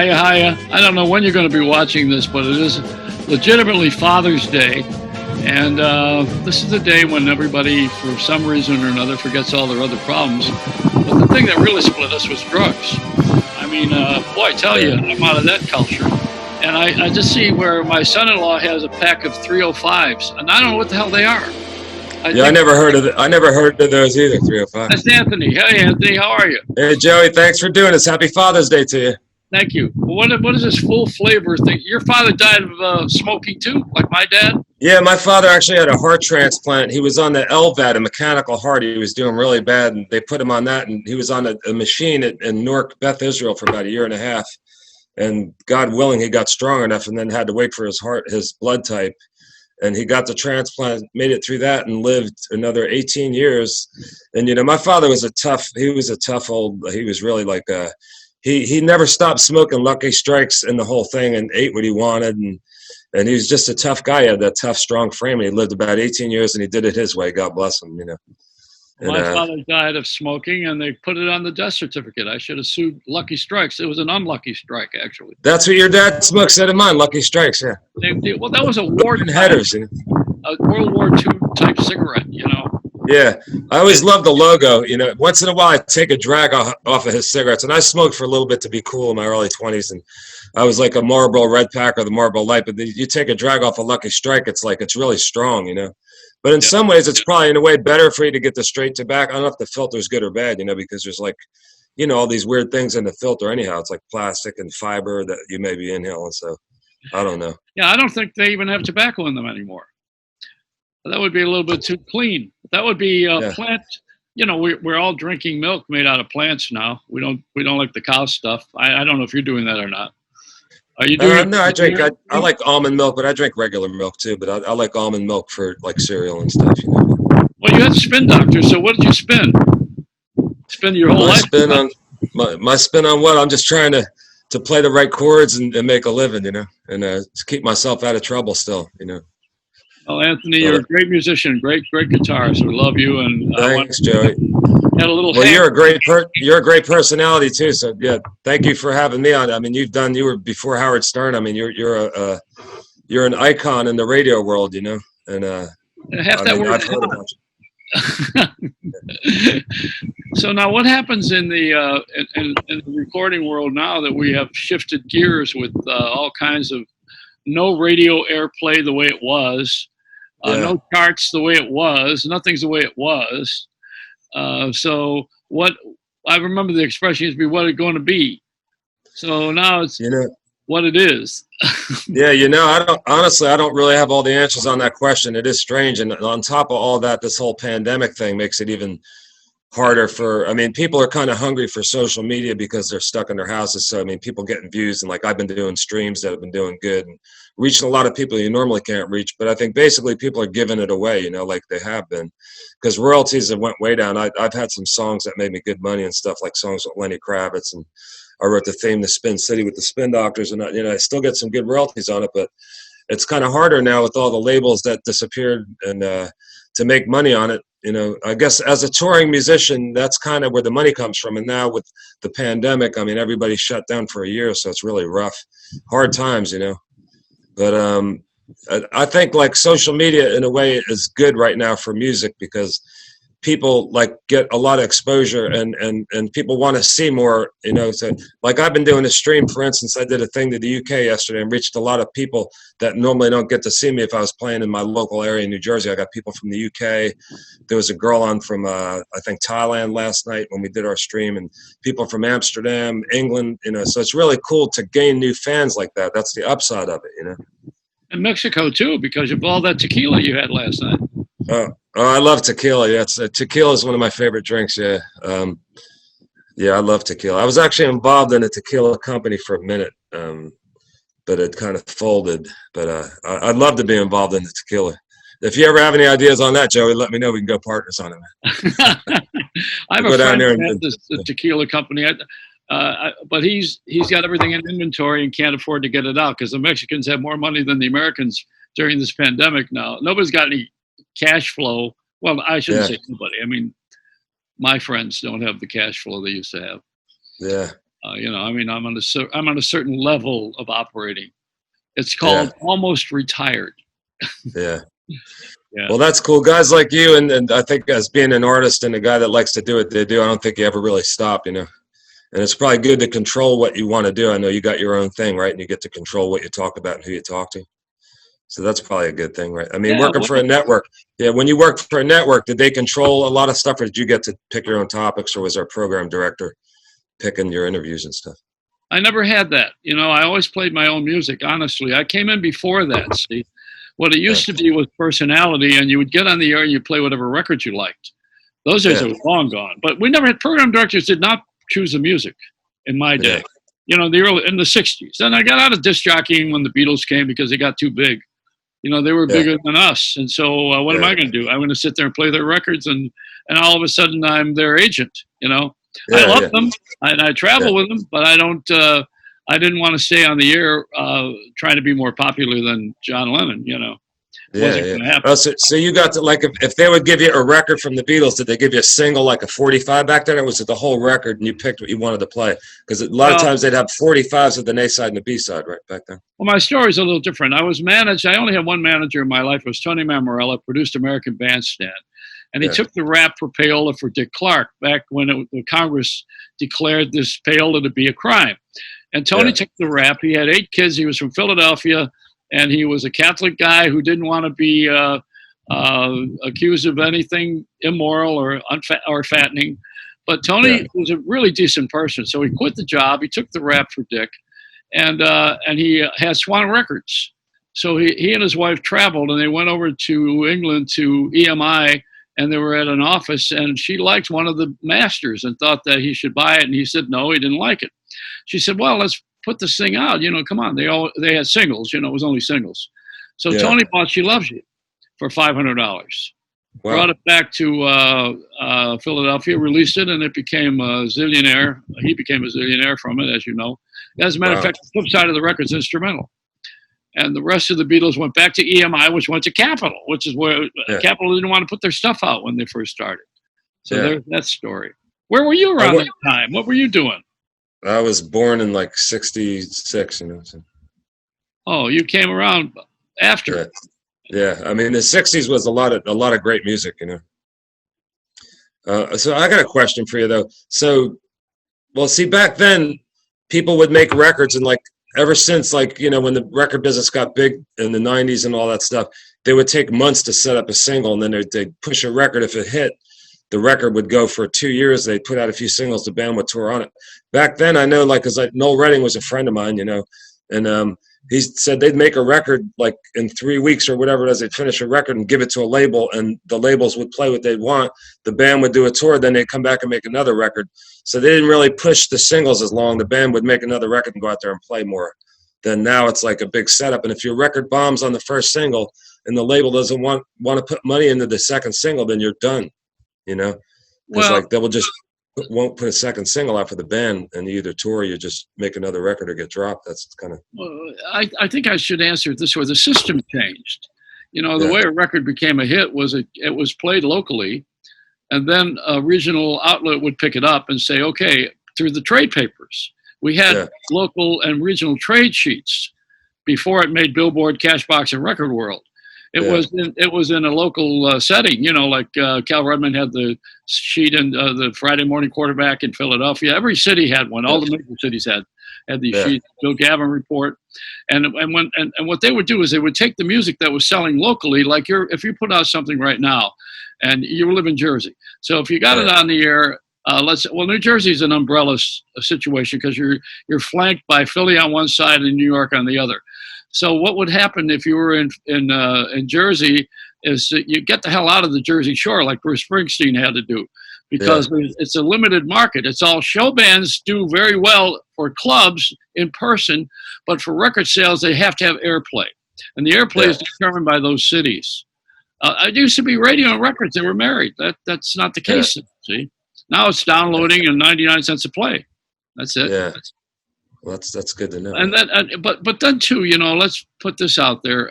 Hiya, hiya. I don't know when you're going to be watching this, but it is legitimately Father's Day. And this is the day when everybody, for some reason or another, forgets all their other problems. But the thing that really split us was drugs. I mean, boy, I tell you, I'm out of that culture. And I just see where my son-in-law has a pack of 305s, and I don't know what the hell they are. I never heard of those either. 305. That's Anthony. Hey, Anthony, how are you? Hey, Joey. Thanks for doing this. Happy Father's Day to you. Thank you. What is this full flavor thing? Your father died of smoking too, like my dad? Yeah, my father actually had a heart transplant. He was on the LVAD, a mechanical heart. He was doing really bad, and they put him on that, and he was on a machine in Newark, Beth Israel, for about a year and a half. And God willing, he got strong enough, and then had to wait for his blood type. And he got the transplant, made it through that, and lived another 18 years. And, my father was he was really like he never stopped smoking Lucky Strikes and the whole thing, and ate what he wanted. And he was just a tough guy. He had that tough, strong frame. And he lived about 18 years, and he did it his way. God bless him, And, my father died of smoking, and they put it on the death certificate. I should have sued Lucky Strikes. It was an unlucky strike, actually. That's what your dad smoked, said of mine, Lucky Strikes, yeah. Well, that was a war headers, a World War II type cigarette, Yeah, I always loved the logo. Once in a while I'd take a drag off of his cigarettes, and I smoked for a little bit to be cool in my early 20s, and I was like a Marlboro Red Pack or the Marlboro Light, but you take a drag off a Lucky Strike, it's really strong, But in some ways, it's probably in a way better for you to get the straight tobacco. I don't know if the filter's good or bad, because there's all these weird things in the filter anyhow. It's like plastic and fiber that you may be inhaling, so I don't know. Yeah, I don't think they even have tobacco in them anymore. That would be a little bit too clean. That would be plant. We're all drinking milk made out of plants now. We don't like the cow stuff. I don't know if you're doing that or not. Are you doing? No, I drink. I like almond milk, but I drink regular milk too. But I like almond milk for like cereal and stuff. Well, you had spin doctor. So what did you spin? Spin your whole life? My spin on what? I'm just trying to play the right chords and make a living, and to keep myself out of trouble still, Well, Anthony, you're a great musician, great guitarist. We love you. And thanks, Joey. Had a little. Well, you're a great personality too. So yeah, thank you for having me on. I mean, you were before Howard Stern. I mean, you're an icon in the radio world, And half that word. I've heard about you. So now, what happens in the in the recording world now that we have shifted gears with all kinds of no radio airplay the way it was, no charts the way it was, nothing's the way it was. So what I remember the expression used to be what it's going to be. So now it's what it is. Yeah, I don't really have all the answers on that question. It is strange. And on top of all that, this whole pandemic thing makes it even harder people are kind of hungry for social media because they're stuck in their houses. So, people getting views, and like I've been doing streams that have been doing good and reaching a lot of people you normally can't reach. But I think basically people are giving it away, like they have been, because royalties have went way down. I've had some songs that made me good money and stuff, like songs with Lenny Kravitz, and I wrote the theme to Spin City with the Spin Doctors, and I still get some good royalties on it, but it's kind of harder now with all the labels that disappeared and to make money on it. I guess as a touring musician, that's kind of where the money comes from. And now with the pandemic, everybody's shut down for a year, so it's really rough, hard times, But I think like social media in a way is good right now for music because people get a lot of exposure and people want to see more, so like I've been doing a stream, for instance. I did a thing to the UK yesterday and reached a lot of people that normally don't get to see me if I was playing in my local area in New Jersey. I got people from the UK. There was a girl on from I think Thailand last night when we did our stream, and people from Amsterdam, England, so it's really cool to gain new fans like that. That's the upside of it, And Mexico too, because of all that tequila you had last night. Oh, I love tequila. Yeah, tequila is one of my favorite drinks. Yeah, I love tequila. I was actually involved in a tequila company for a minute, but it kind of folded. But I'd love to be involved in the tequila. If you ever have any ideas on that, Joey, let me know. We can go partners on it. I have a friend who has this tequila company, but he's got everything in inventory and can't afford to get it out because the Mexicans have more money than the Americans during this pandemic now. Nobody's got any cash flow. Well, I shouldn't say nobody. My friends don't have the cash flow they used to have. Yeah. I mean, I'm on a certain level of operating. It's called almost retired. Yeah. Yeah. Well, that's cool. Guys like you, and I think as being an artist and a guy that likes to do what they do, I don't think you ever really stop, And it's probably good to control what you want to do. I know you got your own thing, right? And you get to control what you talk about and who you talk to. So that's probably a good thing, right? I mean, working for a network. Yeah, when you worked for a network, did they control a lot of stuff, or did you get to pick your own topics, or was our program director picking your interviews and stuff? I never had that. I always played my own music, honestly. I came in before that, see. What it used to be was personality, and you would get on the air and you play whatever records you liked. Those days are long gone. But we never had program directors did not choose the music in my day. In the 60s. Then I got out of disc jockeying when the Beatles came because they got too big. They were bigger than us. And so what am I going to do? I'm going to sit there and play their records, and all of a sudden I'm their agent, I love them, and I travel with them, but I don't. I didn't want to stay on the air trying to be more popular than John Lennon. So you got to, like, if they would give you a record from the Beatles, did they give you a single, like a 45 back then, or was it the whole record and you picked what you wanted to play? Because a lot of times they'd have 45s with the A side and the B side right back then. Well, my story's a little different. I was managed. I only had one manager in my life. It was Tony Mammarella, produced American Bandstand. And he took the rap for payola for Dick Clark back when the Congress declared this payola to be a crime. And Tony took the rap. He had 8 kids. He was from Philadelphia, and he was a Catholic guy who didn't want to be accused of anything immoral or fattening. But Tony was a really decent person, so he quit the job. He took the rap for Dick, and he had Swan Records. So he and his wife traveled, and they went over to England to EMI. And they were at an office, and she liked one of the masters and thought that he should buy it. And he said, no, he didn't like it. She said, well, let's put this thing out. Come on. They had singles. It was only singles. So Tony bought She Loves You for $500. Wow. Brought it back to Philadelphia, released it, and it became a zillionaire. He became a zillionaire from it, as you know. As a matter of fact, the flip side of the record's instrumental. And the rest of the Beatles went back to EMI, which went to Capitol, which is where Capitol didn't want to put their stuff out when they first started. So there's that story. Where were you around that time? What were you doing? I was born in like 66, So. Oh, you came around after. Yeah. I mean, the 60s was a lot of great music, So I got a question for you, though. So, well, see, back then, people would make records and, like, ever since, like, when the record business got big in the 90s and all that stuff, they would take months to set up a single, and then they'd push a record. If it hit, the record would go for 2 years. They'd put out a few singles, the band would tour on it. Back then, I know, like, because Noel Redding was a friend of mine, and he said they'd make a record, like, in 3 weeks or whatever it is. They'd finish a record and give it to a label, and the labels would play what they'd want. The band would do a tour, then they'd come back and make another record. So they didn't really push the singles as long. The band would make another record and go out there and play more. Then now it's like a big setup. And if your record bombs on the first single and the label doesn't want to put money into the second single, then you're done, Because like they won't put a second single out for the band, and you either tour or you just make another record or get dropped. That's kind of. Well, I think I should answer it this way. The system changed. The way a record became a hit was it was played locally, and then a regional outlet would pick it up and say, okay, through the trade papers. We had local and regional trade sheets before it made Billboard, Cashbox, and Record World. It was in a local setting, like Cal Rudman had the sheet in the Friday Morning Quarterback in Philadelphia. Every city had one. All the major cities had these sheets. Bill Gavin Report, and what they would do is they would take the music that was selling locally, like if you put out something right now, and you live in Jersey, so if you got it on the air. New Jersey is an umbrella situation because you're flanked by Philly on one side and New York on the other. So what would happen if you were in Jersey is that you get the hell out of the Jersey Shore, like Bruce Springsteen had to do, because it's a limited market. It's all show bands do very well for clubs in person, but for record sales they have to have airplay, and the airplay is determined by those cities. It used to be radio and records; they were married. That's not the case. See. Now it's downloading and 99 cents a play. That's it. Yeah, well, that's good to know. And then, but then too, let's put this out there.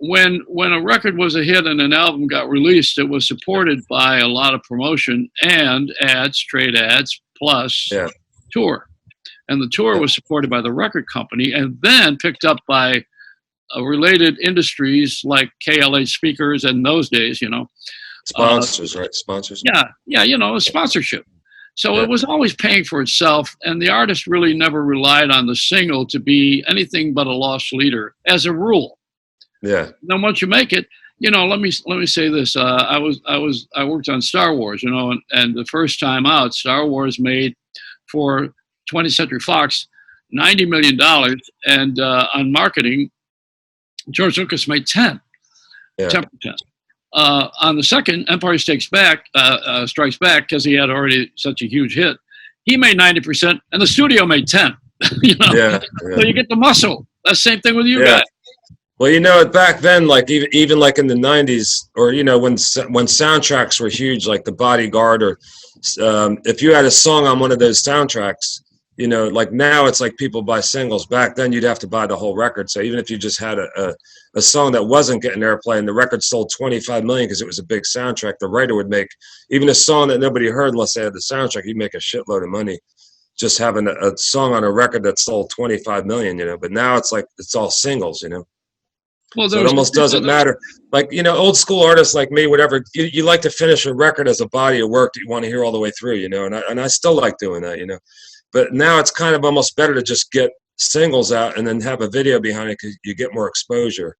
When a record was a hit and an album got released, it was supported by a lot of promotion and ads, trade ads, plus tour. And the tour was supported by the record company and then picked up by related industries like KLA speakers in those days, Sponsors, right? Sponsors. Yeah, a sponsorship. So Yeah. it was always paying for itself, and the artist really never relied on the single to be anything but a loss leader, as a rule. Yeah. Then once you make it, let me say this. I worked on Star Wars, and the first time out, Star Wars made for 20th Century Fox $90 million, and on marketing, George Lucas made 10%. On the second, Empire Strikes Back, because he had already such a huge hit, he made 90%, and the studio made 10. Yeah. So you get the muscle. That's the same thing with you guys. Well, back then, like even like in the '90s, or when soundtracks were huge, like The Bodyguard, or if you had a song on one of those soundtracks, like now it's like people buy singles. Back then, you'd have to buy the whole record. So even if you just had a song that wasn't getting airplay and the record sold 25 million because it was a big soundtrack, the writer would make even a song that nobody heard unless they had the soundtrack. He'd make a shitload of money just having a song on a record that sold 25 million. But now it's like it's all singles. Well, so it almost doesn't matter. Like, old school artists like me, whatever, you like to finish a record as a body of work that you want to hear all the way through, and I still like doing that, But now it's kind of almost better to just get singles out and then have a video behind it because you get more exposure,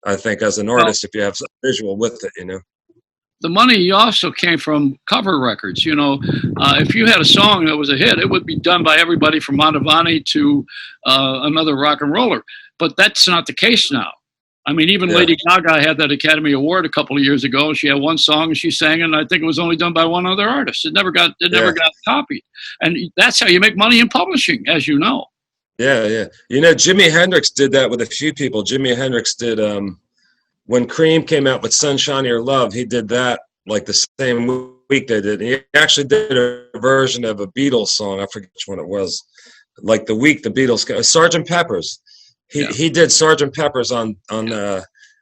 I think, as an artist, if you have some visual with it, The money also came from cover records. If you had a song that was a hit, it would be done by everybody from Mantovani to another rock and roller. But that's not the case now. I mean, even Lady Gaga had that Academy Award a couple of years ago. She had one song and she sang it, and I think it was only done by one other artist. It never got copied. And that's how you make money in publishing, as you know. Yeah. Jimi Hendrix did that with a few people. Jimi Hendrix did, when Cream came out with Sunshine of Your Love, he did that like the same week they did. He actually did a version of a Beatles song. I forget which one it was. Like the week the Beatles came, Sgt. Pepper's. He did Sgt. Pepper's on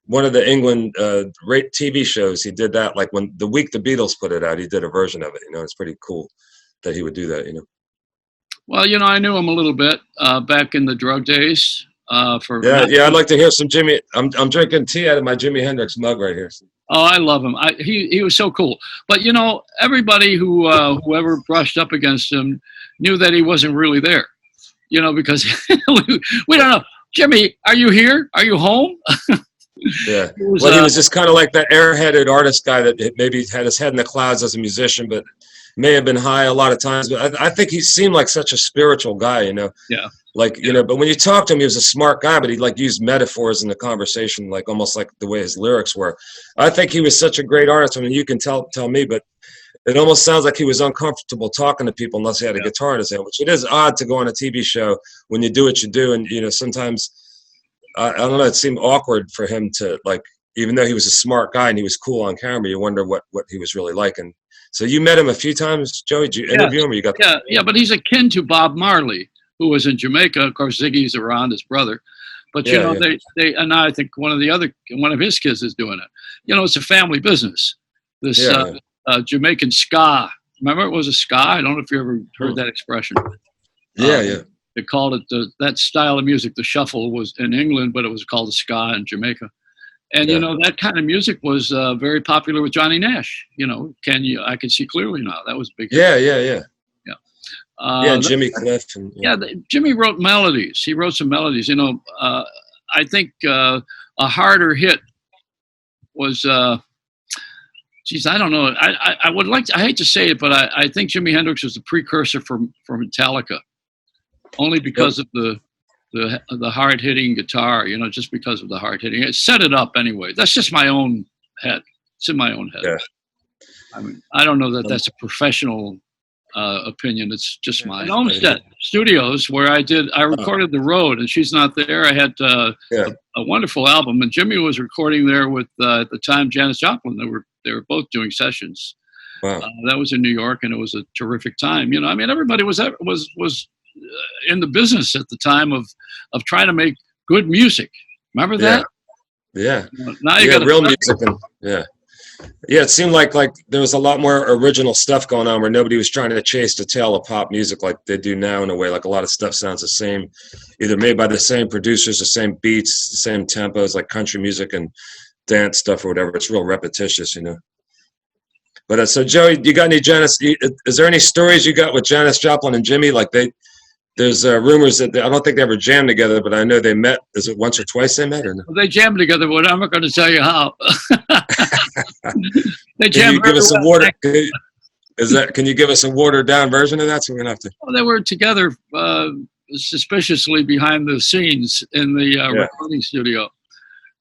one of the England TV shows. He did that like when the week the Beatles put it out. He did a version of it. It's pretty cool that he would do that. Well, I knew him a little bit back in the drug days. I'd like to hear some Jimmy. I'm drinking tea out of my Jimi Hendrix mug right here. Oh, I love him. He was so cool. But everybody whoever brushed up against him knew that he wasn't really there. Because we don't know. Jimmy, are you here? Are you home? Yeah. He was just kind of like that airheaded artist guy that maybe had his head in the clouds as a musician, but may have been high a lot of times. But I think he seemed like such a spiritual guy, Yeah. Like, but when you talk to him, he was a smart guy, but he like used metaphors in the conversation, like almost like the way his lyrics were. I think he was such a great artist. I mean, you can tell me, but it almost sounds like he was uncomfortable talking to people unless he had a guitar in his hand, which it is odd to go on a TV show when you do what you do. And, sometimes, I don't know, it seemed awkward for him to, like, even though he was a smart guy and he was cool on camera, you wonder what he was really like. And so you met him a few times, Joey? Did you interview him? Or you got but he's akin to Bob Marley, who was in Jamaica. Of course, Ziggy's around, his brother. But, they and I think one of his kids is doing it. It's a family business. This Jamaican ska. Remember, it was a ska? I don't know if you ever heard that expression. Yeah. They called it that style of music. The shuffle was in England, but it was called the ska in Jamaica. And, that kind of music was very popular with Johnny Nash. I can see clearly now. That was big. Yeah. Jimmy Cliff. Jimmy wrote melodies. He wrote some melodies. I think a harder hit was, I don't know. I would like to, I hate to say it, but I think Jimi Hendrix was the precursor for Metallica, only because of the hard hitting guitar, just because of the hard hitting. It set it up anyway. That's just my own head. It's in my own head. Yeah. I mean, I don't know that that's a professional opinion. It's just mine. Olmsted Studios, where I recorded The Road, and she's not there. I had a wonderful album, and Jimmy was recording there with at the time Janis Joplin. They were both doing sessions. Wow. That was in New York, and it was a terrific time. Everybody was in the business at the time of trying to make good music. Remember that? Yeah. Now you got real music. Yeah, it seemed like there was a lot more original stuff going on where nobody was trying to chase the tail of pop music like they do now in a way. Like a lot of stuff sounds the same, either made by the same producers, the same beats, the same tempos, like country music and dance stuff or whatever. It's real repetitious, you know. But so Joey, you got any Janis? Is there any stories you got with Janis Joplin and Jimmy? Like there's rumors that I don't think they ever jammed together, but I know they met. Is it once or twice they met? Or no? Well, they jammed together, but I'm not going to tell you how. They Can jammed. you give us a water? Can you give us a watered down version of that? So we're gonna have to. Well, they were together suspiciously behind the scenes in the recording studio.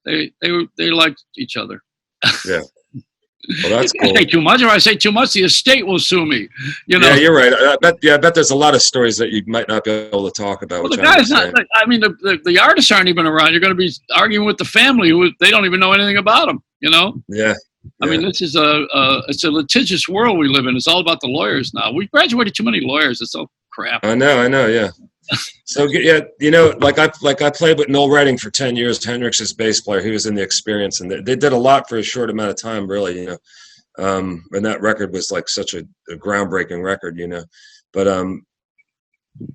They liked each other. Yeah. Well, that's cool. I say too much. If I say too much, the estate will sue me. You know. Yeah, you're right. I bet there's a lot of stories that you might not be able to talk about. Well, the guy's not. I mean, the artists aren't even around. You're going to be arguing with the family who they don't even know anything about them. You know. Yeah. I mean, this is it's a litigious world we live in. It's all about the lawyers now. We graduated too many lawyers. It's all crap. I know. Yeah. So yeah, you know, like I played with Noel Redding for 10 years, Hendrix's bass player. He was in the Experience, and they did a lot for a short amount of time, really, you know. And that record was like such a groundbreaking record, you know. But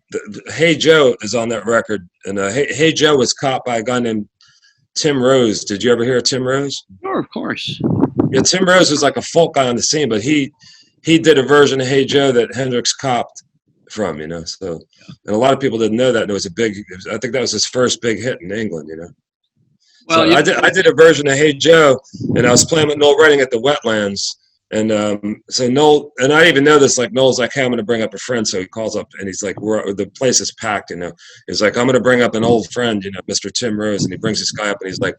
the Hey Joe is on that record, and Hey Joe was caught by a guy named Tim Rose. Did you ever hear of Tim Rose? Sure, of course. Yeah, Tim Rose was like a folk guy on the scene, but he did a version of Hey Joe that Hendrix copped from, you know. So, and a lot of people didn't know that. And it was I think that was his first big hit in England, you know. Well, so I did a version of Hey Joe, and I was playing with Noel Redding at the Wetlands. And so Noel, and I didn't even know this, like Noel's like, hey, I'm going to bring up a friend. So he calls up and he's like, the place is packed, you know. He's like, I'm going to bring up an old friend, you know, Mr. Tim Rose. And he brings this guy up and he's like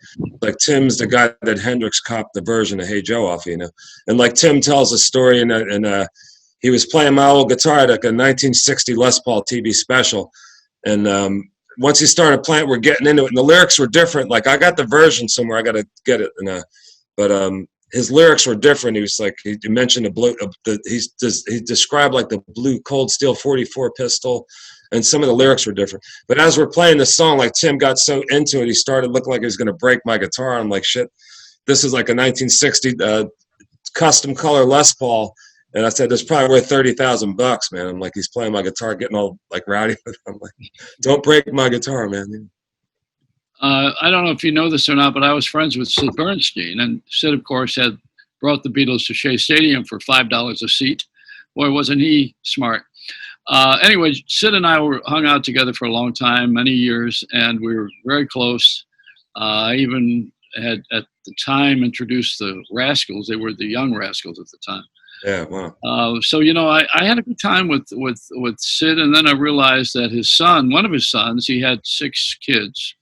Tim's the guy that Hendrix copped the version of Hey Joe off, you know. And like Tim tells a story, and he was playing my old guitar at like a 1960 Les Paul TV special. And once he started playing, we're getting into it. And the lyrics were different. Like I got the version somewhere. I got to get it. But his lyrics were different. He was like, he mentioned he described like the blue Cold Steel 44 pistol, and some of the lyrics were different. But as we're playing the song, like Tim got so into it, he started looking like he was going to break my guitar. I'm like, shit, this is like a 1960 custom color Les Paul. And I said, "It's probably worth $30,000, man." I'm like, he's playing my guitar, getting all like rowdy. I'm like, "Don't break my guitar, man." I don't know if you know this or not, but I was friends with Syd Bernstein, and Syd, of course, had brought the Beatles to Shea Stadium for $5 a seat. Boy, wasn't he smart. Anyway, Syd and I hung out together for a long time, many years, and we were very close. I even had, at the time, introduced the Rascals. They were the Young Rascals at the time. Yeah, wow. So, you know, I had a good time with Syd, and then I realized that one of his sons, he had 6 kids.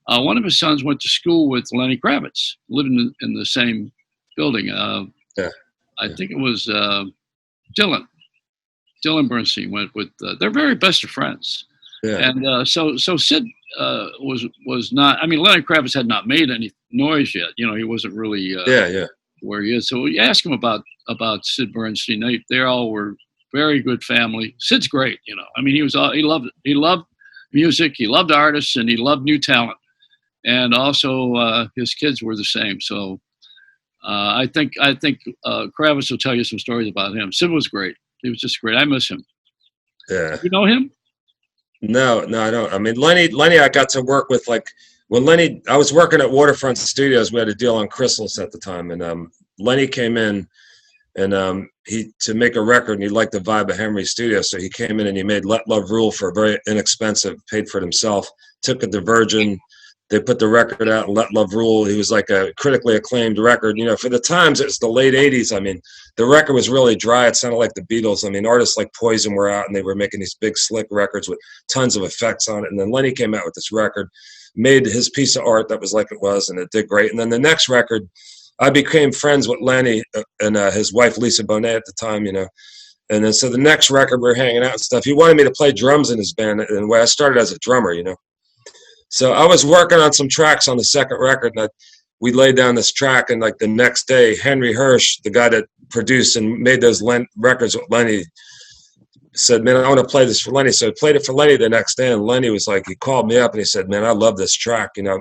One of his sons went to school with Lenny Kravitz, lived in the same building. I think it was Dylan Bernstein went with. They're very best of friends. Yeah. And so Syd was not. I mean, Lenny Kravitz had not made any noise yet. You know, he wasn't really. Where he is. So we asked him about Syd Bernstein. They all were very good family. Syd's great. You know, I mean, he loved music. He loved artists, and he loved new talent. And also, his kids were the same. So I think Kravitz will tell you some stories about him. Syd was great. He was just great. I miss him. Yeah. You know him? No, I don't. I mean, Lenny, I got to work with like when Lenny. I was working at Waterfront Studios. We had a deal on Crystals at the time, and Lenny came in, and he to make a record, and he liked the vibe of Henry Studio, so he came in and he made "Let Love Rule" for a very inexpensive, paid for it himself. Took it to Virgin. They put the record out, and Let Love Rule. He was like a critically acclaimed record. You know, for the times, it's the late 80s. I mean, the record was really dry. It sounded like the Beatles. I mean, artists like Poison were out, and they were making these big, slick records with tons of effects on it. And then Lenny came out with this record, made his piece of art that was like it was, and it did great. And then the next record, I became friends with Lenny and his wife, Lisa Bonet, at the time, you know. And then so the next record, we were hanging out and stuff. He wanted me to play drums in his band. And I started as a drummer, you know. So I was working on some tracks on the second record, and we laid down this track, and like the next day, Henry Hirsch, the guy that produced and made those records with Lenny, said, man, I want to play this for Lenny. So I played it for Lenny the next day, and Lenny was like, he called me up and he said, man, I love this track. You know,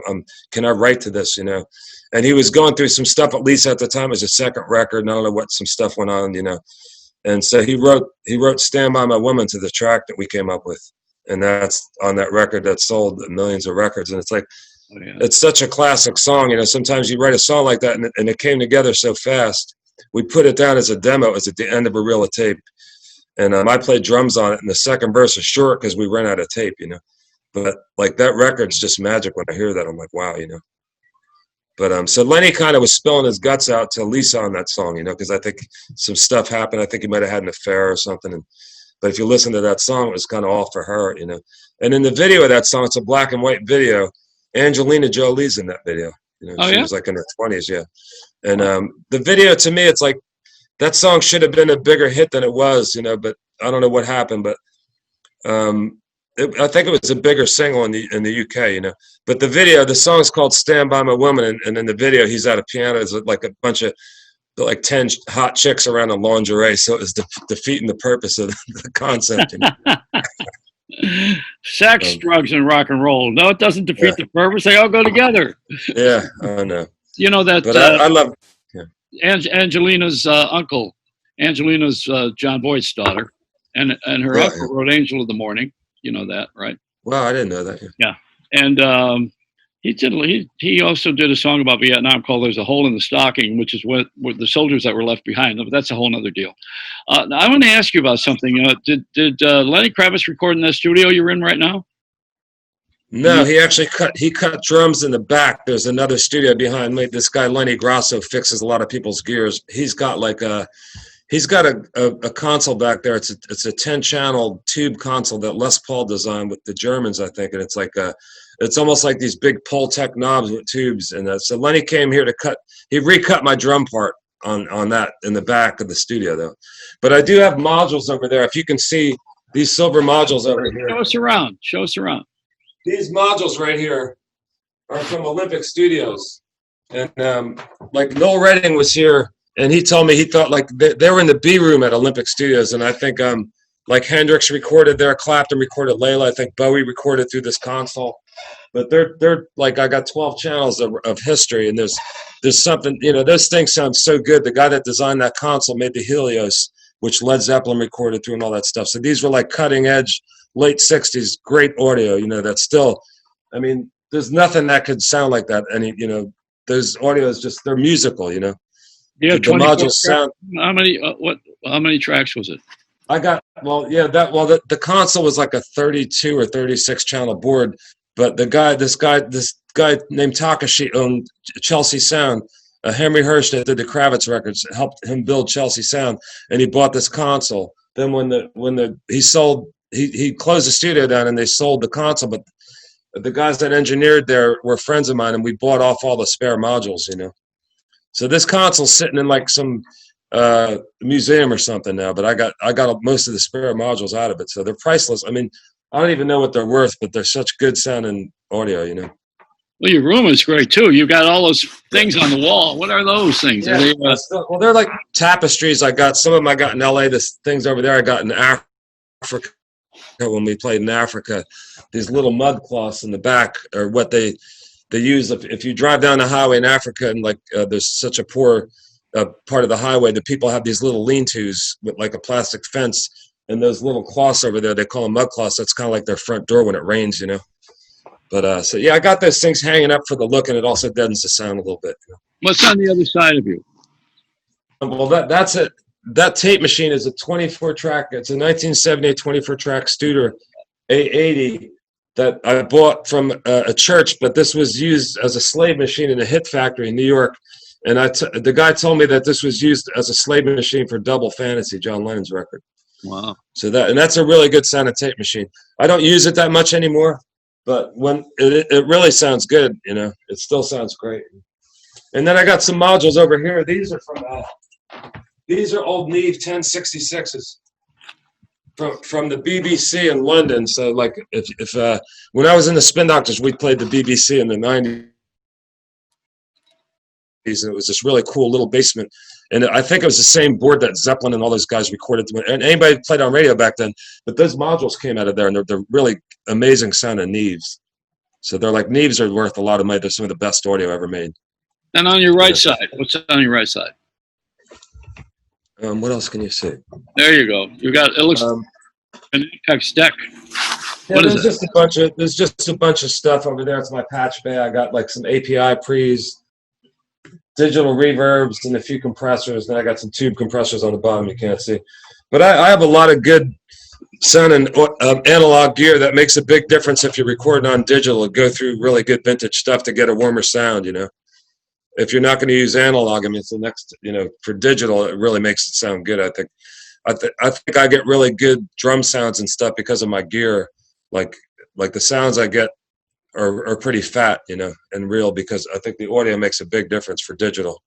can I write to this, you know? And he was going through some stuff, at least at the time. It was a second record, and I don't know what some stuff went on, you know. And so he wrote Stand By My Woman to the track that we came up with. And that's on that record that sold millions of records. And it's like, oh, yeah. It's such a classic song. You know, sometimes you write a song like that and it came together so fast. We put it down as a demo. It was at the end of a reel of tape. And I played drums on it, and the second verse is short because we ran out of tape, you know. But like that record's just magic. When I hear that, I'm like, wow, you know. But so Lenny kind of was spilling his guts out to Lisa on that song, you know, because I think some stuff happened. I think he might have had an affair or something. But if you listen to that song, it was kind of all for her, you know. And in the video of that song, it's a black and white video. Angelina Jolie's in that video. You know, she was like in her 20s, yeah. And the video, to me, it's like, that song should have been a bigger hit than it was, you know, but I don't know what happened. But I think it was a bigger single in the UK, you know. But the video, the song's called Stand By My Woman, and in the video, he's at a piano. There's like a bunch of, like 10 hot chicks around a lingerie, so it was defeating the purpose of the concept, you know. Sex, drugs, and rock and roll. No, it doesn't defeat the purpose. They all go together. Yeah, I know. You know that. But I love. Angelina's uncle, Angelina's John Boyd's daughter, and her uncle wrote "Angel of the Morning." You know that, right? Wow, I didn't know that. Yeah, and he also did a song about Vietnam called "There's a Hole in the Stocking," which is what the soldiers that were left behind. But that's a whole other deal. Now I want to ask you about something. Did Lenny Kravitz record in that studio you're in right now? No, he actually cut drums in the back. There's another studio behind me. This guy Lenny Grasso fixes a lot of people's gears. He's got a console back there. It's a 10-channel tube console that Les Paul designed with the Germans, I think, and it's like it's almost like these big Pultec knobs with tubes. And so Lenny came here to he recut my drum part on that in the back of the studio though. But I do have modules over there. If you can see these silver modules over here. Show us around. These modules right here are from Olympic Studios. And like Noel Redding was here, and he told me he thought like they were in the B room at Olympic Studios. And I think like Hendrix recorded there, Clapton recorded Layla. I think Bowie recorded through this console. But they're like, I got 12 channels of history, and there's something, you know, those things sound so good. The guy that designed that console made the Helios, which Led Zeppelin recorded through and all that stuff. So these were like cutting edge, late 60s, great audio, you know, that's still, I mean, there's nothing that could sound like that. And, you know, those audios just, they're musical, you know. Yeah, the modules sound. How many tracks was it? I got, the console was like a 32 or 36 channel board, but this guy named Takashi owned Chelsea Sound. Henry Hirsch that did the Kravitz records helped him build Chelsea Sound, and he bought this console. Then he closed the studio down and they sold the console, but the guys that engineered there were friends of mine, and we bought off all the spare modules, you know. So this console's sitting in like some museum or something now, but I got most of the spare modules out of it, so they're priceless. I mean, I don't even know what they're worth, but they're such good sounding audio, you know. Well, your room is great too. You've got all those things on the wall. What are those things? Yeah, they're like tapestries. I got some of them. I got in LA. The things over there I got in Africa when we played in Africa. These little mud cloths in the back are what they use if you drive down the highway in Africa, and like there's such a poor part of the highway. The people have these little lean-tos with like a plastic fence, and those little cloths over there, they call them mud cloths. That's kind of like their front door when it rains, you know. But so yeah, I got those things hanging up for the look, and it also deadens the sound a little bit. You know? What's on the other side of you? Well, that's it. That tape machine is a 24-track. It's a 1978 24-track Studer A80 that I bought from a church, but this was used as a slave machine in a hit factory in New York. And the guy told me that this was used as a slave machine for Double Fantasy, John Lennon's record. Wow. So that's a really good sounding tape machine. I don't use it that much anymore, but when it really sounds good, you know, it still sounds great. And then I got some modules over here. These are old Neve 1066s from the BBC in London. So like if when I was in the Spin Doctors, we played the BBC in the 90s. and it was this really cool little basement. And I think it was the same board that Zeppelin and all those guys recorded. And anybody played on radio back then, but those modules came out of there, and they're really amazing sounding Neves. So they're like, Neves are worth a lot of money. They're some of the best audio ever made. And on your right side, what's on your right side? What else can you see? There you go. You got, it looks an Apex deck. Yeah, there's just a bunch of stuff over there. It's my patch bay. I got like some API pre's, digital reverbs, and a few compressors. Then I got some tube compressors on the bottom you can't see. But I have a lot of good sounding analog gear that makes a big difference if you're recording on digital and go through really good vintage stuff to get a warmer sound, you know. If you're not going to use analog, I mean, it's the next, you know, for digital, it really makes it sound good, I think. I think I get really good drum sounds and stuff because of my gear. Like the sounds I get are pretty fat, you know, and real, because I think the audio makes a big difference for digital,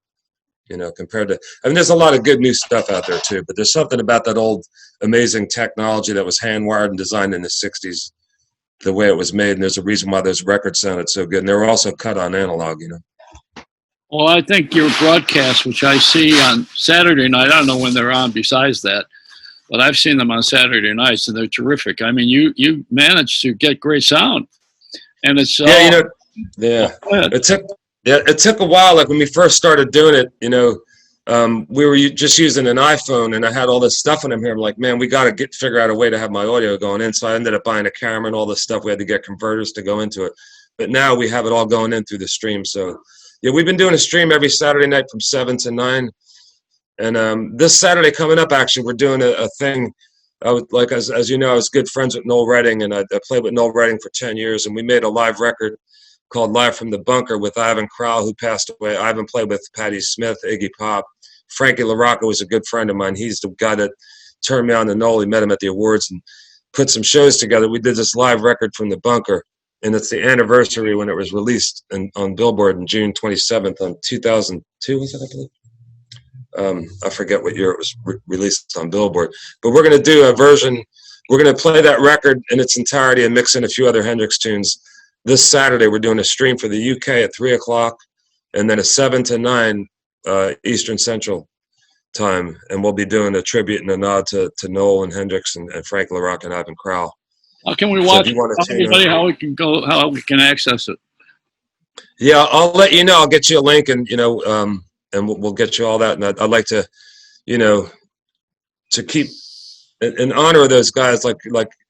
you know, compared to, I mean, there's a lot of good new stuff out there too, but there's something about that old amazing technology that was hand wired and designed in the 60s, the way it was made. And there's a reason why those records sounded so good. And they were also cut on analog, you know. Well, I think your broadcast, which I see on Saturday night, I don't know when they're on besides that, but I've seen them on Saturday nights, and they're terrific. I mean, you managed to get great sound, and it's yeah, you know, yeah. It took a while. Like when we first started doing it, you know, we were just using an iPhone, and I had all this stuff in here. I'm like, man, we got to figure out a way to have my audio going in. So I ended up buying a camera and all this stuff. We had to get converters to go into it, but now we have it all going in through the stream. So yeah, we've been doing a stream every Saturday night from 7 to 9. And this Saturday coming up, actually, we're doing a thing. Like as you know, I was good friends with Noel Redding, and I played with Noel Redding for 10 years. And we made a live record called Live from the Bunker with Ivan Crowell, who passed away. Ivan played with Patti Smith, Iggy Pop. Frankie LaRocca was a good friend of mine. He's the guy that turned me on to Noel. He met him at the awards and put some shows together. We did this live record from the Bunker. And it's the anniversary when it was released on Billboard on June 27th on 2002, was it, I believe? I forget what year it was released on Billboard. But we're going to do a version. We're going to play that record in its entirety and mix in a few other Hendrix tunes. This Saturday, we're doing a stream for the UK at 3 o'clock, and then a 7 to 9 Eastern Central time. And we'll be doing a tribute and a nod to Noel and Hendrix and Frank LaRocca and Ivan Crowell. How can we watch? Tell everybody how we can go, how we can access it. Yeah, I'll let you know. I'll get you a link, and you know, and we'll get you all that. And I'd like to, you know, to keep in honor of those guys. Like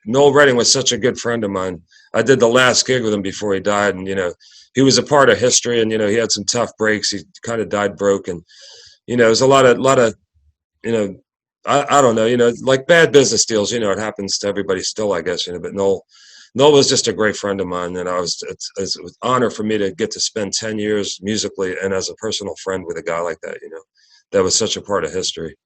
Noel Redding was such a good friend of mine. I did the last gig with him before he died, and you know, he was a part of history. And you know, he had some tough breaks. He kind of died broke, and you know, there's a lot of, you know. I don't know, you know, like bad business deals, you know, it happens to everybody still, I guess, you know, but Noel was just a great friend of mine. And it's an honor for me to get to spend 10 years musically and as a personal friend with a guy like that, you know, that was such a part of history.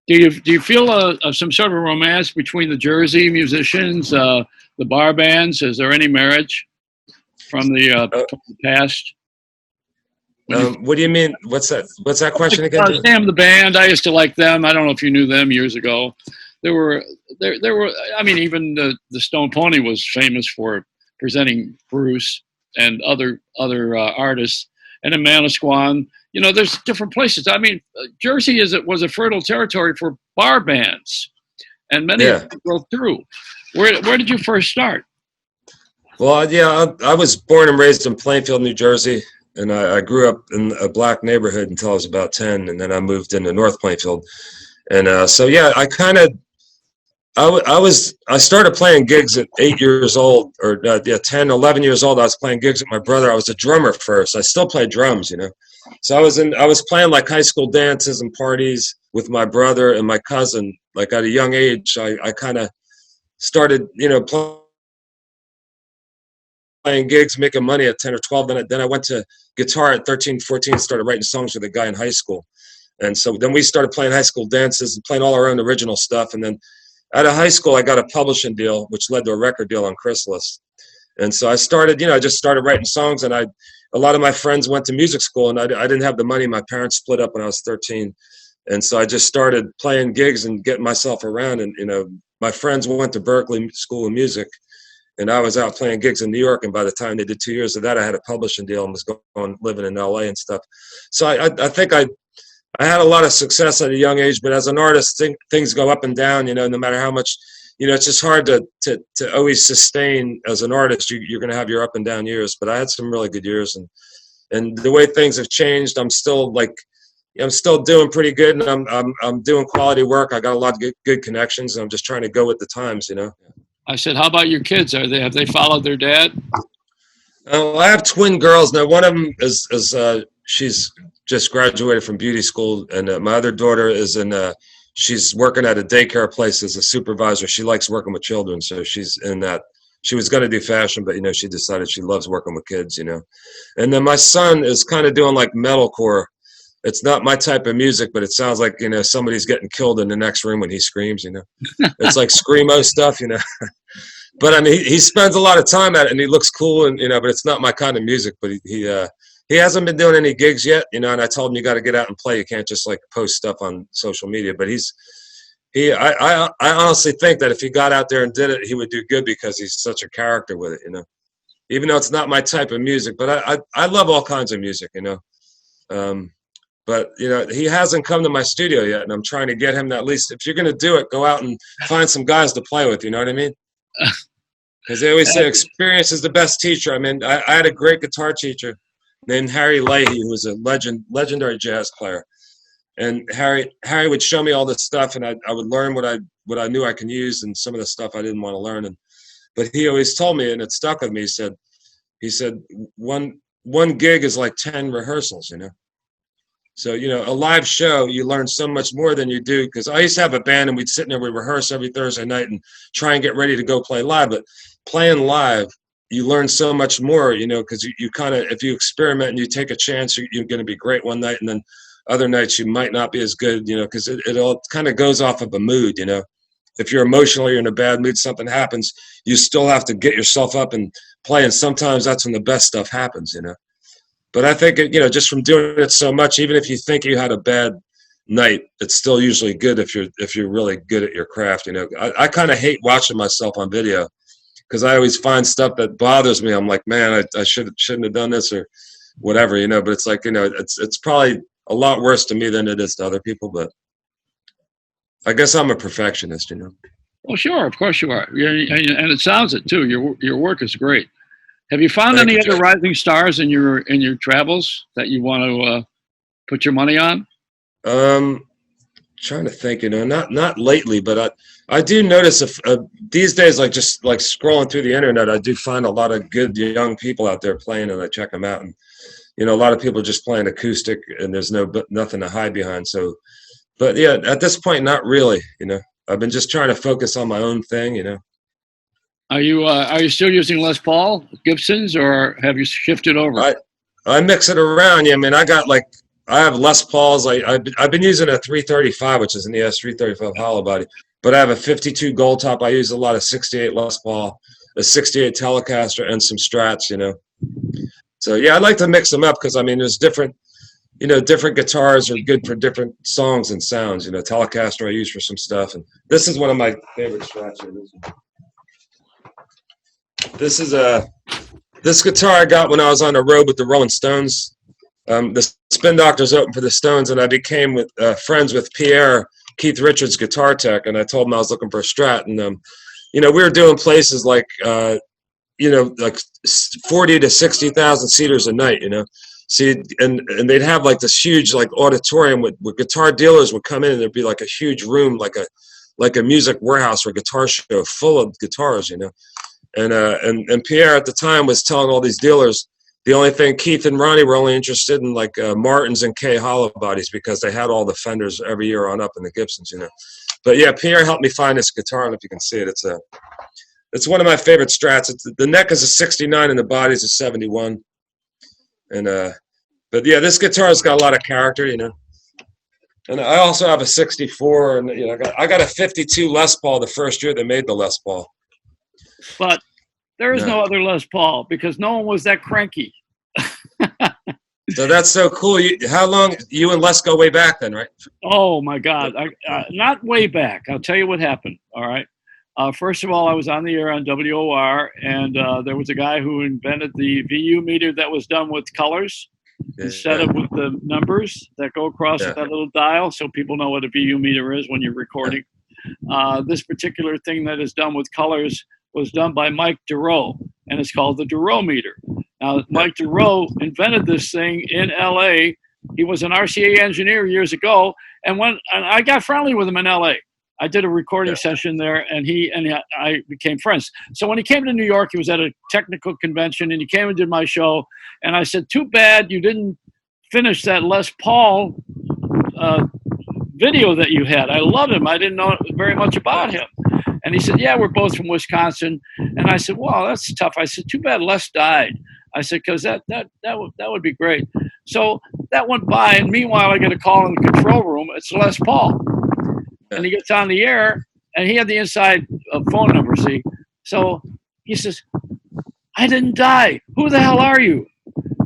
Do you feel some sort of romance between the Jersey musicians, the bar bands? Is there any marriage from the past? What do you mean? What's that question again? Sam the band. I used to like them. I don't know if you knew them years ago. There were. I mean, even the Stone Pony was famous for presenting Bruce and other artists. And in Manasquan, you know, there's different places. I mean, Jersey was a fertile territory for bar bands, and many of them broke through. Where did you first start? Well, yeah, I was born and raised in Plainfield, New Jersey. And I grew up in a black neighborhood until I was about 10, and then I moved into North Plainfield. And so, yeah, I started playing gigs at 8 years old, or 10, 11 years old. I was playing gigs with my brother. I was a drummer first. I still play drums, you know. So I was playing like high school dances and parties with my brother and my cousin. Like at a young age, I kind of started, you know, playing gigs, making money at 10 or 12. Then I went to guitar at 13, 14, started writing songs with a guy in high school. And so then we started playing high school dances and playing all our own original stuff. And then out of high school, I got a publishing deal, which led to a record deal on Chrysalis. And so I started, you know, I just started writing songs. And a lot of my friends went to music school, and I didn't have the money. My parents split up when I was 13. And so I just started playing gigs and getting myself around. And, you know, my friends went to Berkeley School of Music. And I was out playing gigs in New York, and by the time they did 2 years of that, I had a publishing deal and was going living in LA and stuff. So I think I had a lot of success at a young age, but as an artist, things go up and down, no matter how much, it's just hard to always sustain as an artist. You're going to have your up and down years, but I had some really good years, and the way things have changed, I'm still doing pretty good, and I'm doing quality work. I got a lot of good connections, and I'm just trying to go with the times, I said, how about your kids? Have they followed their dad? I have twin girls. Now, one of them is she's just graduated from beauty school, and my other daughter is she's working at a daycare place as a supervisor. She likes working with children, so she's in that. She was going to do fashion, but she decided she loves working with kids, And then my son is kind of doing like metalcore. It's not my type of music, but it sounds like somebody's getting killed in the next room when he screams. It's like screamo stuff, But I mean, he spends a lot of time at it, and he looks cool, and but it's not my kind of music. But he hasn't been doing any gigs yet, and I told him you got to get out and play. You can't just like post stuff on social media. But I honestly think that if he got out there and did it, he would do good because he's such a character with it, Even though it's not my type of music, but I love all kinds of music, But he hasn't come to my studio yet, and I'm trying to get him to, at least if you're going to do it, go out and find some guys to play with. You know what I mean? Because they always say experience is the best teacher. I mean, I had a great guitar teacher named Harry Leahy, who was a legendary jazz player. And Harry would show me all this stuff, and I would learn what I knew I can use, and some of the stuff I didn't want to learn. But he always told me, and it stuck with me. He said one gig is like 10 rehearsals. So, a live show, you learn so much more than you do. Because I used to have a band, and we'd sit in there, we'd rehearse every Thursday night and try and get ready to go play live. But playing live, you learn so much more, because you kind of, if you experiment and you take a chance, you're going to be great one night. And then other nights you might not be as good, because it all kind of goes off of a mood, If you're emotional, you're in a bad mood, something happens, you still have to get yourself up and play. And sometimes that's when the best stuff happens, But I think, just from doing it so much, even if you think you had a bad night, it's still usually good if you're really good at your craft. I kind of hate watching myself on video because I always find stuff that bothers me. I'm like, man, I shouldn't have done this or whatever, But it's like, it's probably a lot worse to me than it is to other people. But I guess I'm a perfectionist, Well, sure, of course you are, and it sounds it too. Your work is great. Have you found any other rising stars in your travels that you want to put your money on? Trying to think, not lately, but I do notice these days, like just like scrolling through the internet, I do find a lot of good young people out there playing, and I check them out, and a lot of people are just playing acoustic, and there's nothing to hide behind. So, but yeah, at this point, not really. I've been just trying to focus on my own thing. Are you still using Les Paul Gibsons, or have you shifted over? I mix it around. Yeah, I mean, I have Les Pauls. I've been using a 335, which is an ES 335 hollow body, but I have a 52 gold top. I use a lot of 68 Les Paul, a 68 Telecaster, and some Strats. So yeah, I like to mix them up because I mean, there's different guitars are good for different songs and sounds. Telecaster I use for some stuff, and this is one of my favorite Strats here. This is this guitar I got when I was on the road with the Rolling Stones. The Spin Doctors opened for the Stones, and I became friends with Pierre, Keith Richards' guitar tech, and I told him I was looking for a Strat. And we were doing places like like 40 to 60,000 seaters a night. See, and they'd have like this huge like auditorium with guitar dealers would come in, and there'd be like a huge room, like a music warehouse or guitar show full of guitars. And Pierre at the time was telling all these dealers the only thing Keith and Ronnie were only interested in like Martins and K hollow bodies because they had all the Fenders every year on up in the Gibsons, But yeah, Pierre helped me find this guitar, and if you can see it, it's one of my favorite Strats. The neck is a 69 and the body's a 71. And but yeah, this guitar's got a lot of character, And I also have a 64, and I got a 52 Les Paul the first year they made the Les Paul. But there is no other Les Paul because no one was that cranky. So that's so cool. How long you and Les go way back then, right? Oh my God, not way back. I'll tell you what happened. All right, First of all, I was on the air on WOR, and there was a guy who invented the VU meter that was done with colors instead of with the numbers that go across with that little dial, so people know what a VU meter is when you're recording. This particular thing that is done with colors was done by Mike Durow, and it's called the Durow meter. Now, Mike Durow invented this thing in L.A. He was an RCA engineer years ago, and I got friendly with him in L.A. I did a recording session there, and I became friends. So when he came to New York, he was at a technical convention, and he came and did my show. And I said, "Too bad you didn't finish that Les Paul video that you had. I love him. I didn't know very much about him." And he said, "Yeah, we're both from Wisconsin." And I said, "Wow, that's tough." I said, "Too bad Les died." I said, "Because that would be great." So that went by, and meanwhile, I get a call in the control room. It's Les Paul. And he gets on the air, and he had the inside phone number, see? So he says, "I didn't die. Who the hell are you?"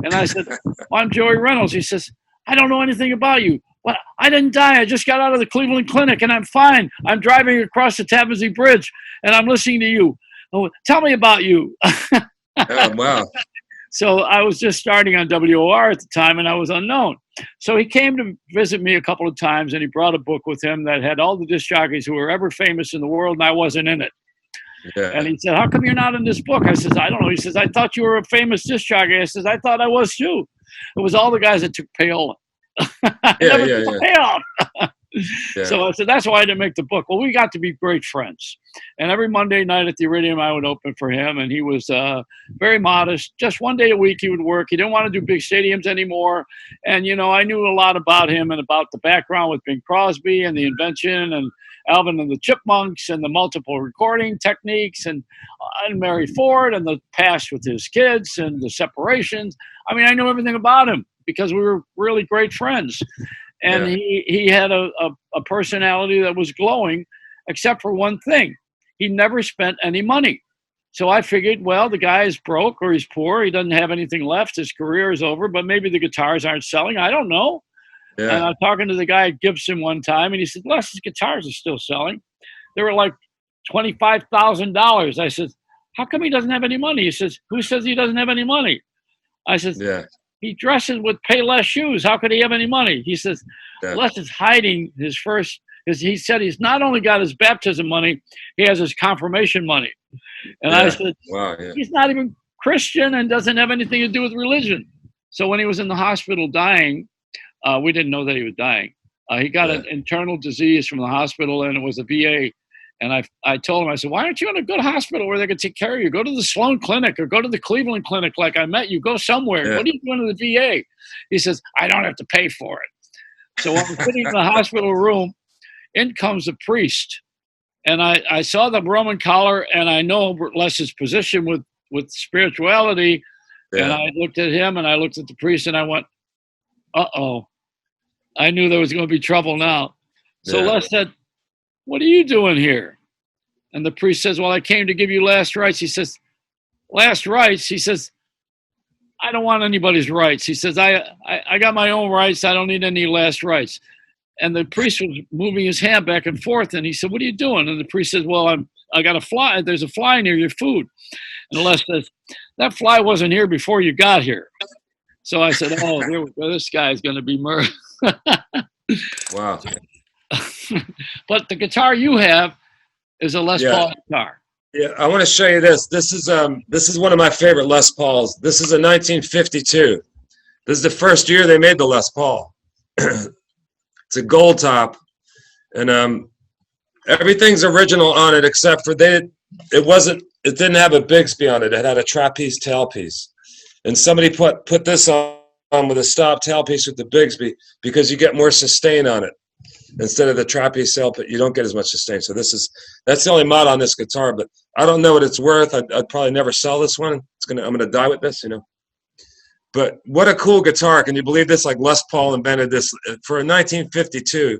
And I said, "Well, I'm Joey Reynolds." He says, "I don't know anything about you." "Well, I didn't die. I just got out of the Cleveland Clinic, and I'm fine. I'm driving across the Tappan Zee Bridge, and I'm listening to you. Oh, tell me about you." Oh, wow. So I was just starting on WOR at the time, and I was unknown. So he came to visit me a couple of times, and he brought a book with him that had all the disc jockeys who were ever famous in the world, and I wasn't in it. Yeah. And he said, "How come you're not in this book?" I says, "I don't know." He says, "I thought you were a famous disc jockey." I says, "I thought I was too." It was all the guys that took payola. Never took a payoff. So I said, that's why I didn't make the book. Well, we got to be great friends. And every Monday night at the Iridium, I would open for him. And he was very modest. Just one day a week he would work. He didn't want to do big stadiums anymore. And, you know, I knew a lot about him and about the background with Bing Crosby and the invention and Alvin and the Chipmunks and the multiple recording techniques and Mary Ford and the past with his kids and the separations. I mean, I knew everything about him because we were really great friends. And he had a personality that was glowing, except for one thing. He never spent any money. So I figured, well, the guy is broke or he's poor. He doesn't have anything left. His career is over, but maybe the guitars aren't selling. I don't know. Yeah. And I was talking to the guy at Gibson one time, and he said, "Les, his guitars are still selling. They were like $25,000. I said, "How come he doesn't have any money?" He says, "Who says he doesn't have any money?" I said, "He dresses with Payless shoes. How could he have any money?" He says, Les is hiding his first, because he said he's not only got his baptism money, he has his confirmation money. And I said, he's not even Christian and doesn't have anything to do with religion. So when he was in the hospital dying, we didn't know that he was dying. He got an internal disease from the hospital, and it was a VA. And I told him, I said, "Why aren't you in a good hospital where they can take care of you? Go to the Sloan Clinic or go to the Cleveland Clinic like I met you. Go somewhere. What are you doing to the VA?" He says, "I don't have to pay for it." So I'm sitting in the hospital room. In comes the priest. And I saw the Roman collar, and I know Les's position with spirituality. Yeah. And I looked at him, and I looked at the priest, and I went, uh-oh. I knew there was going to be trouble now. So Les said, "What are you doing here?" And the priest says, "Well, I came to give you last rites." He says, "Last rites?" He says, "I don't want anybody's rights." He says, I got my own rights. I don't need any last rites. And the priest was moving his hand back and forth. And he said, "What are you doing?" And the priest says, "Well, I got a fly. There's a fly near your food." And Les says, "That fly wasn't here before you got here." So I said, "Oh, here we go. This guy is going to be murdered." Wow. But the guitar you have is a Les Paul guitar. Yeah, I want to show you this. This is one of my favorite Les Pauls. This is a 1952. This is the first year they made the Les Paul. It's a gold top, and everything's original on it except for it didn't have a Bigsby on it. It had a trapeze tailpiece, and somebody put this on with a stop tailpiece with the Bigsby because you get more sustain on it. Instead of the trapeze tailpiece, you don't get as much sustain. So that's the only mod on this guitar, but I don't know what it's worth. I'd probably never sell this one. I'm gonna die with this, you know. But what a cool guitar. Can you believe this? Like Les Paul invented this for a 1952.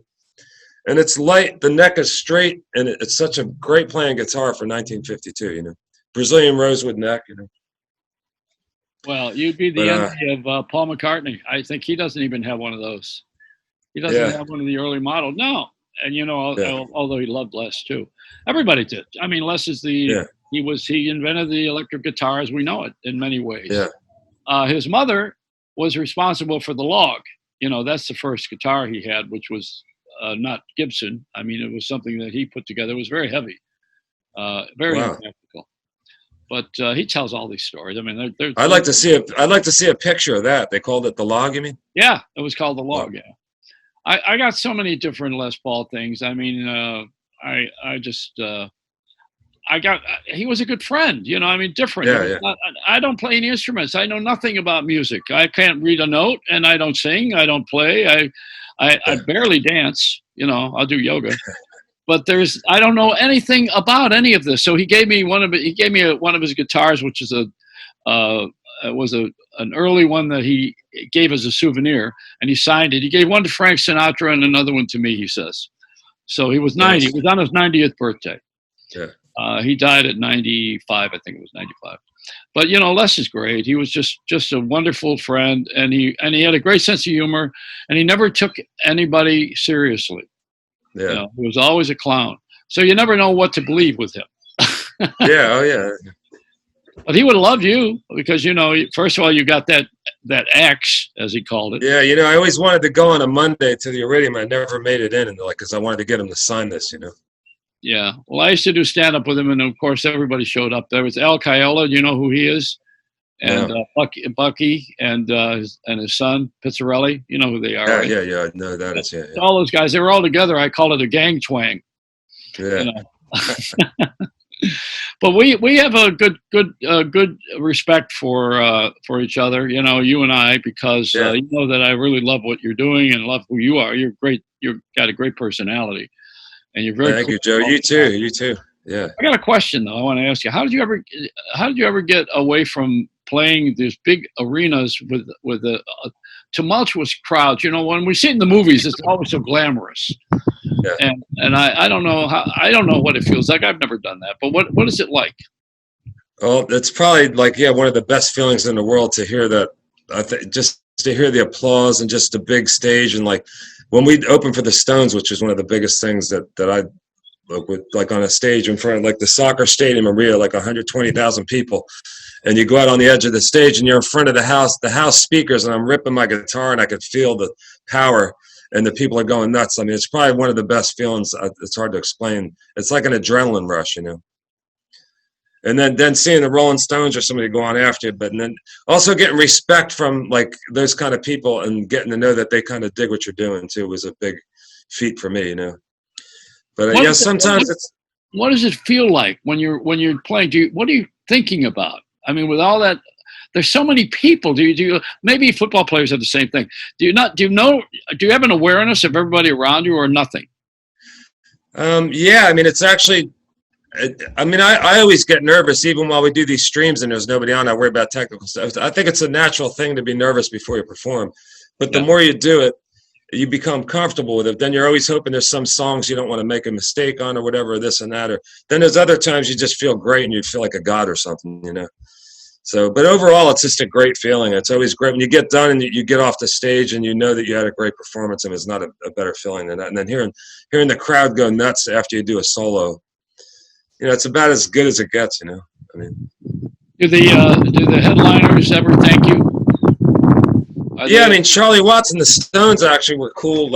And it's light, the neck is straight, and it's such a great playing guitar for 1952, you know. Brazilian rosewood neck, you know. Well, you'd be the envy of Paul McCartney. I think he doesn't even have one of those. He doesn't have one of the early models. No. And, you know, although he loved Les too. Everybody did. I mean, Les is Yeah. he invented the electric guitar as we know it in many ways. Yeah. His mother was responsible for the log. That's the first guitar he had, which was not Gibson. I mean, it was something that he put together. It was very heavy, very Wow. impractical. But he tells all these stories. I mean, I'd like to see a picture of that. They called it the log, you mean? Yeah, it was called the log. Yeah, I got so many different Les Paul things. I mean, he was a good friend. I mean, different. Yeah, yeah. I don't play any instruments. I know nothing about music. I can't read a note, and I don't sing. I don't play. I barely dance. I'll do yoga. But I don't know anything about any of this. So he gave me one of his guitars, which is an early one that he gave as a souvenir, and he signed it. He gave one to Frank Sinatra and another one to me, he says. So he was 90. He was on his 90th birthday. Yeah. He died at 95. I think it was 95. But Les is great. He was just a wonderful friend, and he had a great sense of humor, and he never took anybody seriously. Yeah. He was always a clown. So you never know what to believe with him. Yeah. Oh, yeah. But he would have loved you because, first of all, you got that X, as he called it. Yeah. I always wanted to go on a Monday to the Iridium. I never made it in, and because I wanted to get him to sign this, Yeah. Well, I used to do stand-up with him, and, of course, everybody showed up. There was Al Caiola. You know who he is? And Bucky and his son, Pizzarelli. You know who they are, Yeah, right? yeah. No, that is, yeah. All those guys, they were all together. I call it a gang twang. Yeah. But we have a good respect for each other, you and I, because you know that I really love what you're doing and love who you are. You're great. You've got a great personality, and you're very. Thank you, Joe. You too. Yeah. I got a question though. I want to ask you: How did you ever get away from playing these big arenas with a tumultuous crowds? When we see it in the movies, it's always so glamorous. Yeah. And I don't know what it feels like. I've never done that. But what is it like? Well, it's probably one of the best feelings in the world to hear that. Just to hear the applause and just a big stage, and when we opened for the Stones, which is one of the biggest things that I with on a stage in front of the soccer stadium in Rio, 120,000 people, and you go out on the edge of the stage and you're in front of the house speakers, and I'm ripping my guitar and I could feel the power. And the people are going nuts. I mean, it's probably one of the best feelings. It's hard to explain. It's like an adrenaline rush, And then seeing the Rolling Stones or somebody go on after you, but then also getting respect from those kind of people and getting to know that they kind of dig what you're doing too was a big feat for me, But sometimes it's. What does it feel like when you're playing? What are you thinking about? I mean, with all that. There's so many people. Do you maybe football players have the same thing? Do you have an awareness of everybody around you or nothing? Yeah, I mean, it's actually, I always get nervous even while we do these streams and there's nobody on. I worry about technical stuff. I think it's a natural thing to be nervous before you perform, but the more you do it, you become comfortable with it. Then you're always hoping there's some songs you don't want to make a mistake on or whatever, or this and that. Or then there's other times you just feel great and you feel like a god or something, So, but overall, it's just a great feeling. It's always great when you get done and you get off the stage and you know that you had a great performance, and it's not a better feeling than that. And then hearing the crowd go nuts after you do a solo, it's about as good as it gets. I mean, do the headliners ever thank you? I mean, Charlie Watts and the Stones actually were cool.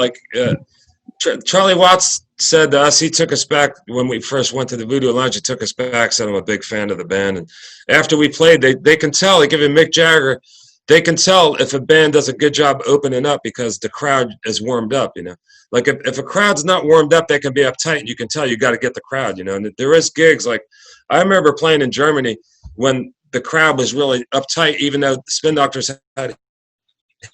Charlie Watts said to us, he took us back when we first went to the Voodoo Lounge. He took us back, said I'm a big fan of the band. And after we played, they can tell, like even Mick Jagger, they can tell if a band does a good job opening up because the crowd is warmed up, if a crowd's not warmed up, they can be uptight. And you can tell you got to get the crowd, And there is gigs. I remember playing in Germany when the crowd was really uptight, even though the Spin Doctors had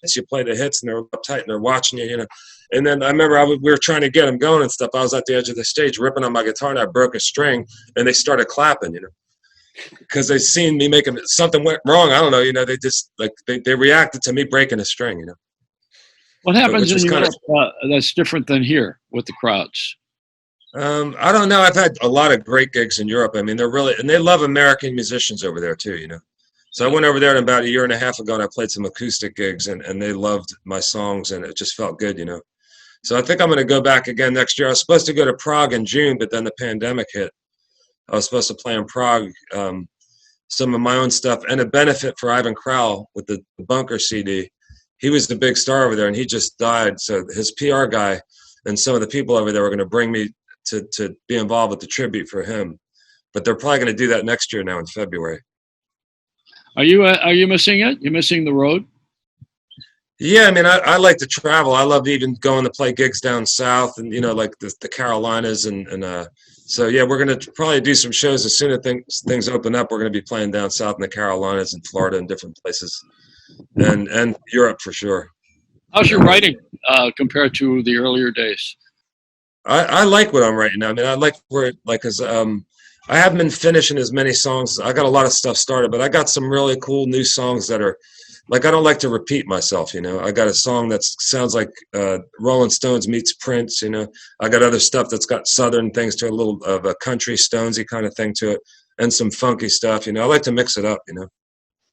hits. You play the hits and they're uptight and they're watching you, And then I remember we were trying to get them going and stuff. I was at the edge of the stage ripping on my guitar and I broke a string and they started clapping, because they seen me making something went wrong. I don't know, they just they reacted to me breaking a string, What happens in Europe that's different than here with the crowds? I don't know. I've had a lot of great gigs in Europe. I mean, they love American musicians over there too, So I went over there about a year and a half ago and I played some acoustic gigs and they loved my songs and it just felt good, So I think I'm going to go back again next year. I was supposed to go to Prague in June, but then the pandemic hit. I was supposed to play in Prague, some of my own stuff, and a benefit for Ivan Kraull with the Bunker CD. He was the big star over there, and he just died. So his PR guy and some of the people over there were going to bring me to be involved with the tribute for him. But they're probably going to do that next year now in February. Are you missing it? You're missing the road? Yeah, I mean, I like to travel. I love even going to play gigs down south, and like the Carolinas, and so yeah, we're gonna probably do some shows as soon as things open up. We're gonna be playing down south in the Carolinas and Florida and different places, and Europe for sure. How's your writing compared to the earlier days? I like what I'm writing now. I mean, I like cause I haven't been finishing as many songs. I got a lot of stuff started, but I got some really cool new songs that are. Like, I don't like to repeat myself, I got a song that sounds like Rolling Stones meets Prince, I got other stuff that's got Southern things to it, a little of a country Stonesy kind of thing to it, and some funky stuff, I like to mix it up,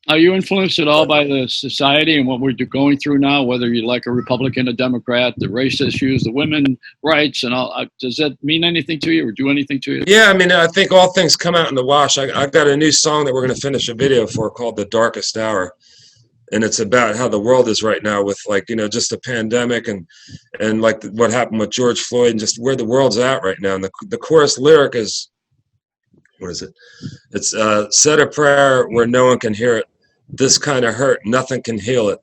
Are you influenced at all by the society and what we're going through now, whether you like a Republican, a Democrat, the race issues, the women rights, and all? Does that mean anything to you or do anything to you? Yeah, I mean, I think all things come out in the wash. I've got a new song that we're going to finish a video for called The Darkest Hour. And it's about how the world is right now with just the pandemic and like what happened with George Floyd and just where the world's at right now. And the chorus lyric is, what is it? It's said a prayer where no one can hear it. This kind of hurt, nothing can heal it.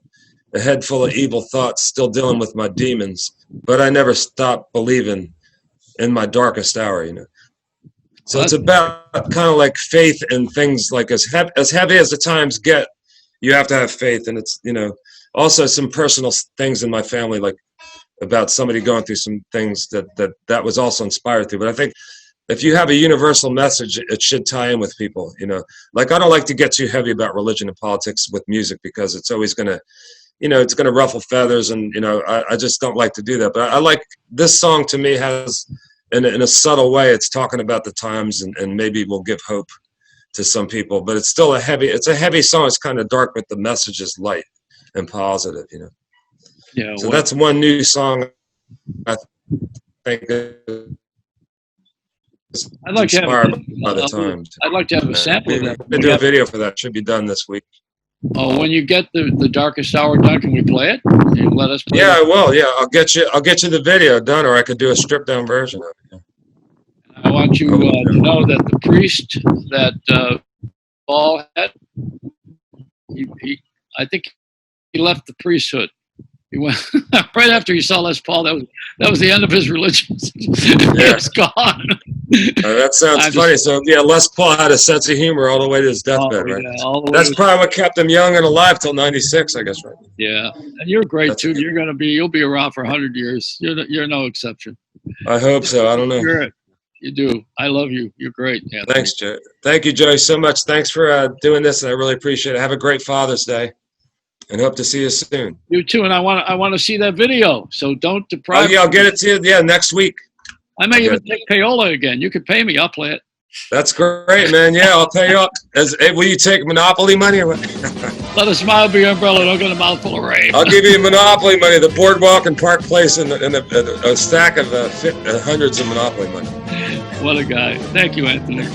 A head full of evil thoughts, still dealing with my demons. But I never stopped believing in my darkest hour, So it's about kind of like faith and things like as heavy as the times get. You have to have faith, and it's also some personal things in my family, like about somebody going through some things that was also inspired through. But I think if you have a universal message, it should tie in with people. Like I don't like to get too heavy about religion and politics with music because it's always gonna, it's gonna ruffle feathers, and I just don't like to do that. But I like this song. To me, has in a subtle way, it's talking about the times, and maybe will give hope to some people, but it's still a heavy song. It's kind of dark, but the message is light and positive, Yeah. So that's one new song. I think I'd like to have by the times. I'd like to have a sample of that. We're gonna do a video for that. Should be done this week. Oh, when you get the Darkest Hour done, can we play it? Can you let us play it? I will. Yeah, I'll get you the video done, or I could do a stripped down version of it. I want you to know that the priest that Paul had, I think he left the priesthood. He went right after he saw Les Paul. That was the end of his religion. It's gone. That sounds funny. So yeah, Les Paul had a sense of humor all the way to his deathbed, right? Yeah, that's probably what kept him young and alive till '96, I guess, right? Yeah, and you're great too. You'll be around for 100 years. You're no exception. I hope so. I don't know. You're You do. I love you. You're great, Anthony. Thanks, Joe. Thank you, Joey, so much. Thanks for doing this, and I really appreciate it. Have a great Father's Day, and hope to see you soon. You too, and I want to see that video. So don't deprive. Oh yeah, I'll get it to you. Yeah, next week. I may even take payola again. You could pay me. I'll play it. That's great, man. Yeah, I'll pay you up. Will you take Monopoly money or what? Let a smile be your umbrella. Don't get a mouthful of rain. I'll give you Monopoly money, the Boardwalk and Park Place, and a stack of hundreds of Monopoly money. What a guy. Thank you, Anthony.